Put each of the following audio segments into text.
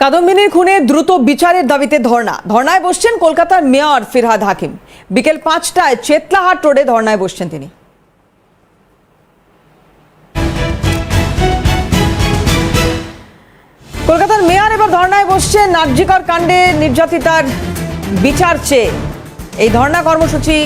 কাদম্বিনীর খুনে দ্রুত বিচারের দাবিতে ধর্নায় বসছেন কলকাতার মেয়র ফিরহাদ হাকিম। বিকেল 5টায় চেতলাহাট রোডে ধর্নায় বসছেন তিনি। কলকাতার মেয়র এবার ধর্নায় বসছেন আরজিকর কাণ্ডে নির্যাতিতার বিচার চেয়ে। এই ধর্না কর্মসূচি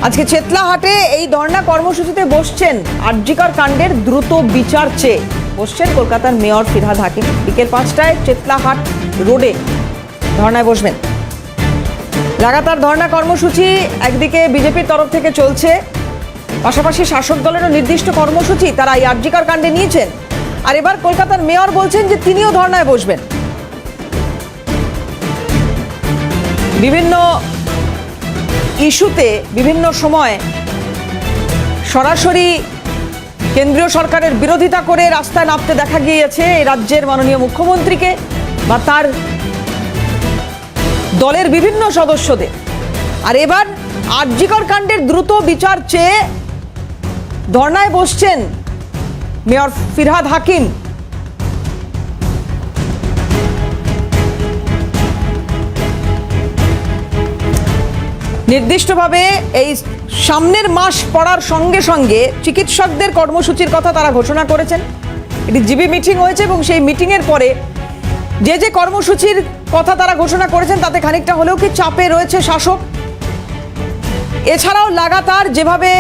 আজকে চেতলাহাটে এই ধর্না কর্মসূচিতে বসছেন আরজিকর কাণ্ডের দ্রুত বিচার চেয়ে বসছেন কলকাতার মেয়র ফিরহাদ হাকিম। বিকেল 5টায় চেতলাহাট রোডে ধর্নায় বসবেন। লাগাতার ধর্না কর্মসূচি একদিকে বিজেপির তরফ থেকে চলছে, পাশাপাশি শাসক দলেরও নির্দিষ্ট কর্মসূচি তারা এই আরজিকর কাণ্ডে নিয়েছেন। আর এবার কলকাতার মেয়র বলছেন যে তিনিও ধর্নায় বসবেন। বিভিন্ন ইস্যুতে বিভিন্ন সময় সরাসরি কেন্দ্রীয় সরকারের বিরোধিতা করে রাস্তায় নামতে দেখা গিয়েছে এই রাজ্যের মাননীয় মুখ্যমন্ত্রীকে বা তার দলের বিভিন্ন সদস্যদের। আর এবার আরজিকর কাণ্ডের দ্রুত বিচার চেয়ে ধর্নায় বসছেন মেয়র ফিরহাদ হাকিম। নির্দিষ্টভাবে এই সামনের মাস পড়ার সঙ্গে সঙ্গে চিকিৎসকদের কর্মসূচির কথা তারা ঘোষণা করেছেন। এটি জিবি মিটিং হয়েছে এবং সেই মিটিংয়ের পরে যে কর্মসূচির কথা তারা ঘোষণা করেছেন তাতে খানিকটা হলেও কি চাপে রয়েছে শাসক। এছাড়াও লাগাতার যেভাবে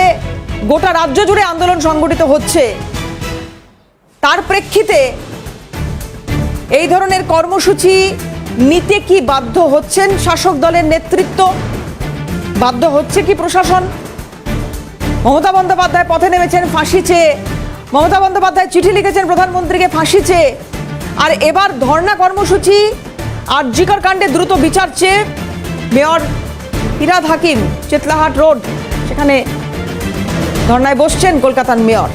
গোটা রাজ্য জুড়ে আন্দোলন সংগঠিত হচ্ছে তার প্রেক্ষিতে এই ধরনের কর্মসূচি নিতে কি বাধ্য হচ্ছেন শাসক দলের নেতৃত্ব, বাধ্য হচ্ছে কি প্রশাসন? মমতা বন্দ্যোপাধ্যায় পথে নেমেছেন ফাঁসি চেয়ে, মমতা বন্দ্যোপাধ্যায় চিঠি লিখেছেন প্রধানমন্ত্রীকে ফাঁসি চেয়ে। আর এবার ধর্ণা কর্মসূচি আরজিকর কাণ্ডে দ্রুত বিচার চেয়ে মেয়র ফিরহাদ হাকিম চেতলাহাট রোড সেখানে ধর্নায় বসছেন কলকাতার মেয়র।